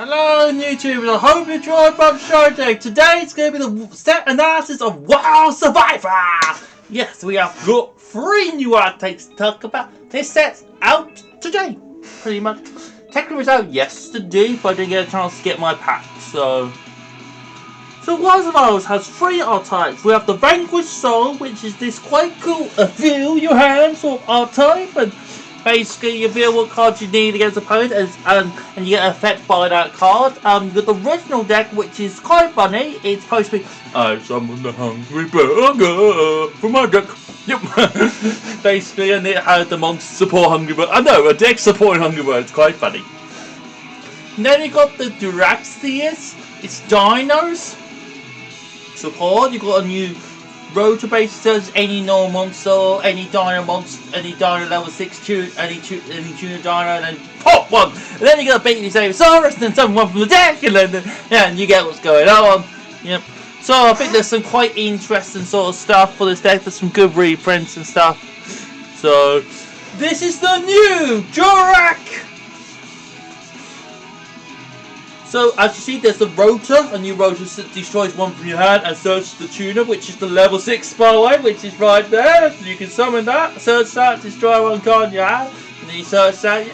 Hello YouTube, I hope you enjoyed my show today. Today it's going to be the set analysis of WoW Survivor. Yes, we have got 3 new outtakes to talk about. This set's out today, pretty much. Technically it was out yesterday, but I didn't get a chance to get my pack, so WoW Survivor has 3 archetypes. We have the Vanquished Soul, which is this quite cool feel your hand sort of archetype, and basically you feel what cards you need against the opponent, and you get affected by that card. You've got the original deck, which is quite funny. It's supposed to be, I summon the Hungry Burger from my deck. Yep. Basically, and it had the monster support Hungry Burger. I know, a deck supporting Hungry Burger. It's quite funny. And then you got the Duraxius. It's Dinos support. You got a new rotor base says any normal monster, any dino monster, any dino level 6 any tuner dino, and then pop one, and then you got a Baby Sabersaurus, and then someone from the deck, and then yeah, and you get what's going on. Yep. So I think there's some quite interesting sort of stuff for this deck. There's some good reprints and stuff. So this is the new Jorak. So, as you see, there's the rotor. A new rotor destroys one from your hand and searches the tuner, which is the level 6 spellway, which is right there. So you can summon that, search that, destroy one card in your hand, and then you search that.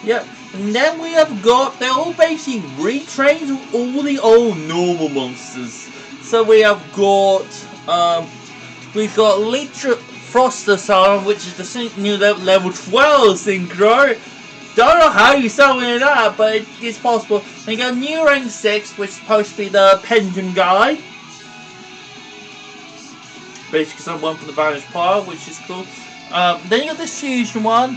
Yep. And then we have got, they're all basically retrained of all the old normal monsters. So we have got, we've got Litra Froster Siren, which is the new level 12 synchro. Don't know how you summon that, but it's possible. Then you got new rank 6, which is supposed to be the Pendulum guy. Basically, someone from the Vanished Pile, which is cool. Then you got this fusion one,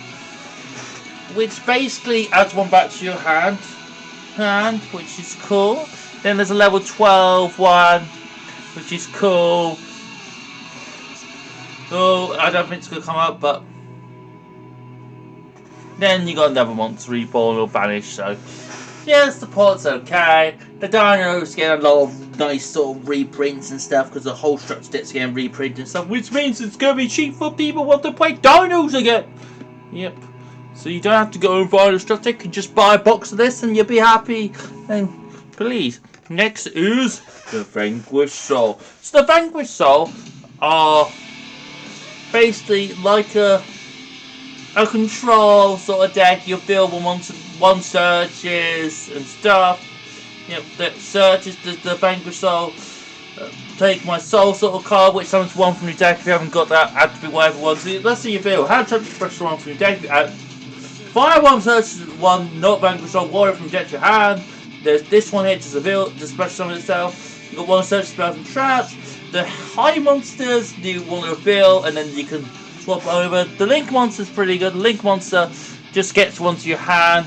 which basically adds one back to your hand, which is cool. Then there's a level 12 one, which is cool. Oh, I don't think it's gonna come up, but. Then you got another monster reborn or banished, so yeah, the support's okay. The dinos get a lot of nice sort of reprints and stuff because the whole structure deck's getting reprinted and stuff, which means it's gonna be cheap for people who want to play dinos again. Yep. So you don't have to go and buy the structure deck, you can just buy a box of this and you'll be happy. And please. Next is the Vanquished Soul. So the Vanquished Soul are basically like a control sort of deck. You build one searches and stuff. You know, that searches the Vanquished Soul. Take my soul sort of card, which summons one from your deck. If you haven't got that, add to be whatever one. So let's see your build. Hand touch express one from your deck. Fire one searches one not Vanquished Soul warrior from your deck to your hand. There's this one here to reveal the special summon itself. You got one search spell from traps. The high monsters you want to reveal, and then you can swap over. The Link Monster's pretty good. The Link Monster just gets one to your hand.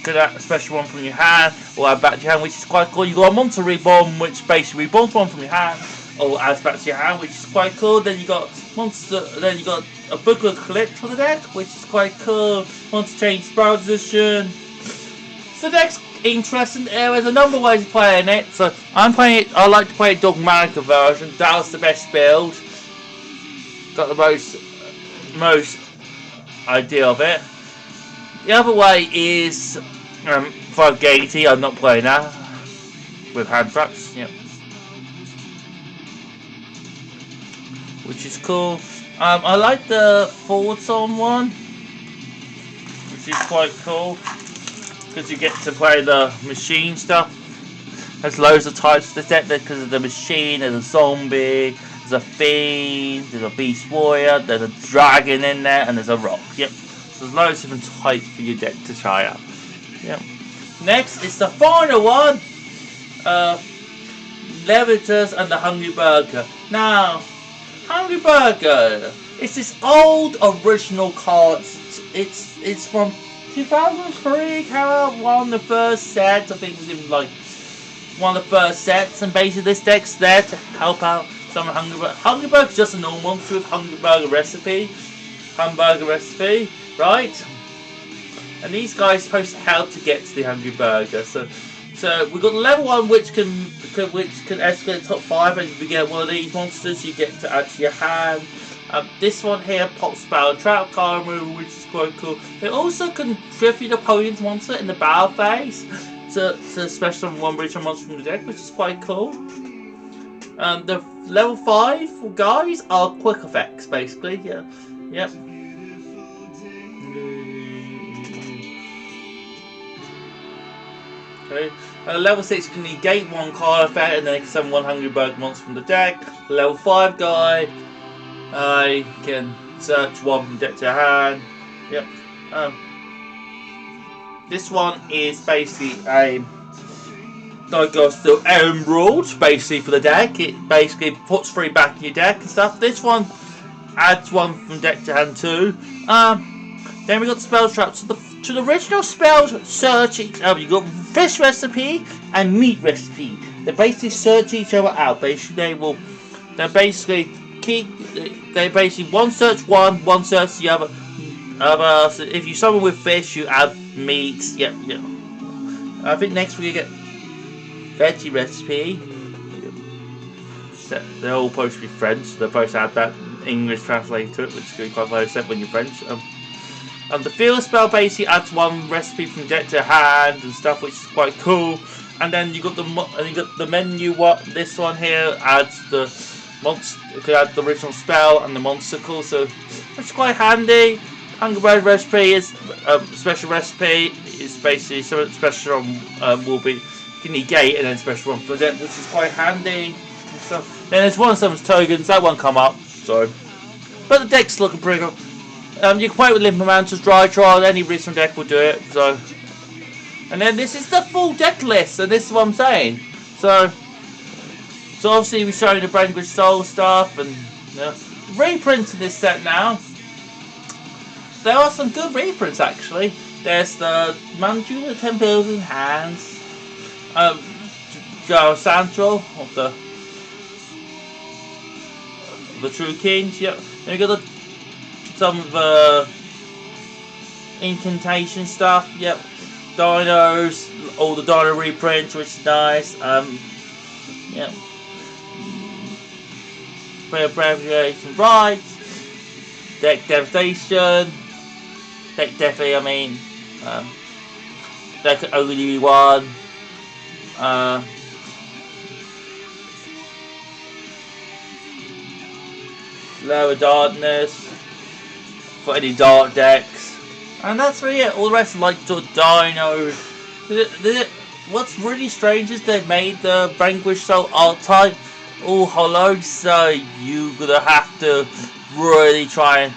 Get that special one from your hand, or add back to your hand, which is quite cool. You got a Monster Reborn, which basically reborns one from your hand, or adds back to your hand, which is quite cool. Then you got Monster. Then you got a Book of Collect for the deck, which is quite cool. Monster change spell position. So the deck's interesting. There's a number of ways of playing it. So I'm playing it. I like to play a Dogmatica version. That was the best build. Got the most idea of it. The other way is Fargate. I'm not playing that with hand traps. Yep. Which is cool. I like the forward zone one, which is quite cool because you get to play the machine stuff. There's loads of types of the deck there because of the machine. There's a zombie. There's a fiend, there's a beast warrior, there's a dragon in there, and there's a rock. Yep. So there's loads of different types for your deck to try out. Yep. Next is the final one. Leviters and the Hungry Burger. Now, Hungry Burger. It's this old original card. It's from 2003. Came out one of the first sets. I think it was in like one of the first sets, and basically this deck's there to help out. Hungry Burger is just a normal monster with hamburger recipe, right? And these guys are supposed to help to get to the Hungry Burger. So we've got the level 1, which can escalate top 5, and if you get one of these monsters, you get to add to your hand. This one here pops spell trap card removal, which is quite cool. They also can tribute opponent's monster in the battle phase to special one regional monster from the deck, which is quite cool. The level 5 guys are quick effects, basically. Yeah, yep. Okay. Level 6 can negate one card effect and then can summon one Hungry Bird monster from the deck. Level 5 guy can search one from deck to hand. Yep. This one is basically a Diagnostic Emerald, basically for the deck. It basically puts 3 back in your deck and stuff. This one adds 1 from deck to hand too. Then we got the spell traps. To the original spells search each other. You got fish recipe and meat recipe. They basically search each other out. Basically, they basically one search one search the other. So if you summon with fish, you add meat. Yep. I think next we get veggie recipe. They're all supposed to be French. They're supposed to add that English translated to it, which is quite funny when you're French. The field spell basically adds 1 recipe from deck to hand and stuff, which is quite cool. And then you got the menu. This one here adds the monster. You could add the original spell and the monster, so it's quite handy. Hungry Bird recipe is special recipe. Is basically something special will be can negate and then special one for deck, which is quite handy. And stuff. Then there's one of some tokens that won't come up. So, but the deck's looking pretty good. You can play with Lymphomancer's Dry Trial, any recent deck will do it, so. And then this is the full deck list, and this is what I'm saying. So obviously we're showing the Vanquish Soul stuff, and reprints in this set now. There are some good reprints actually. There's the Manjula 10 Pills in Hands, Jaro Santral of the True Kings, yep. Then we got some of the incantation stuff, yep. Dinos, all the Dino reprints, which is nice. Yep. Preparation Rights, Deck Devastation, Deck Definitely, I mean, Deck only one. Lower Darkness for any dark decks, and that's really it. All the rest are like sort of Dino. What's really strange is they've made the Vanquish Soul archetype all hollow, so you're gonna have to really try and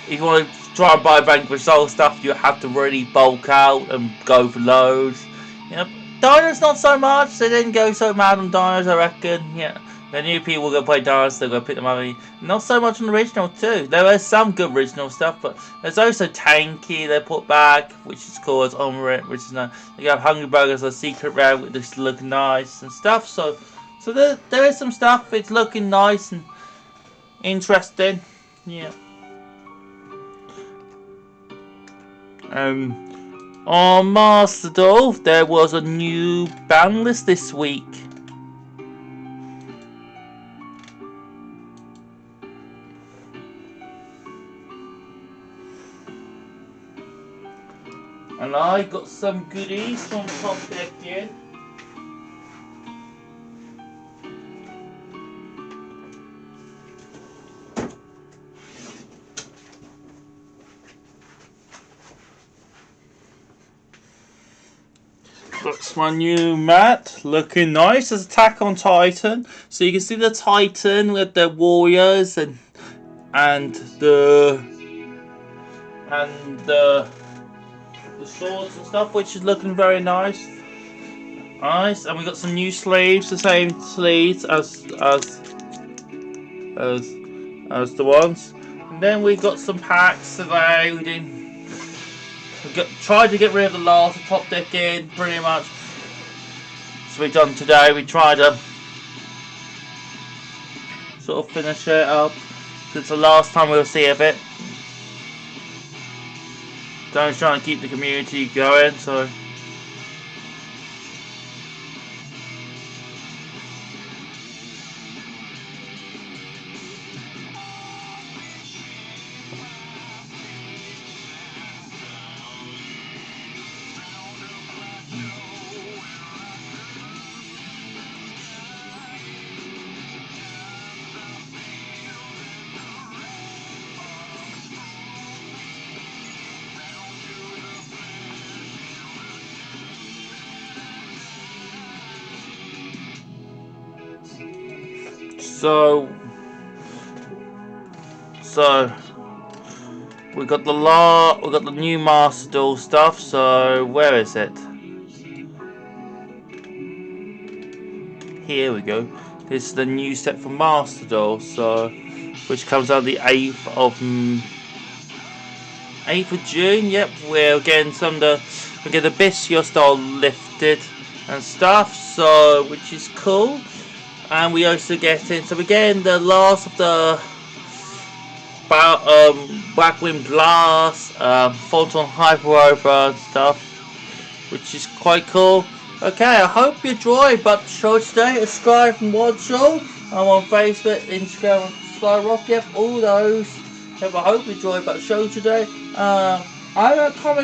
if you want to try and buy Vanquish Soul stuff, you have to really bulk out and go for loads. Dinos not so much. They didn't go so mad on Dinos, I reckon. Yeah. The new people will go play Dinos, they're going to pick them up. Not so much on the original too. There was some good original stuff, but there's also Tanky they put back, which is called Omelet, which is nice. They have Hungry Burgers, a secret round, which just look nice and stuff. So there is some stuff. It's looking nice and interesting. Yeah. On Master Duel, there was a new ban list this week. And I got some goodies from Top Deck here. That's my new mat, looking nice. There's Attack on Titan, so you can see the Titan with the warriors and the swords and stuff, which is looking very nice. Nice, and we got some new sleeves, the same sleeves as the ones. And then we got some packs today. We tried to get rid of the last Top Deck in, pretty much. So we've done today. We tried to sort of finish it up. It's the last time we'll see of it. So I'm trying to keep the community going, so. So we got the new Master Duel stuff. So where is it? Here we go. This is the new set for Master Duel. So which comes out the 8th of June. Yep, we're getting the Bestial style lifted and stuff. So which is cool. And we also get in. So we're getting the last of the Blackwing Blast, Photon Hyper Over stuff, which is quite cool. Okay, I hope you enjoyed the show today. Subscribe and watch all. I'm on Facebook, Instagram, Skyrock, yep, all those. Yep, I hope you enjoyed the show today. I'm a comic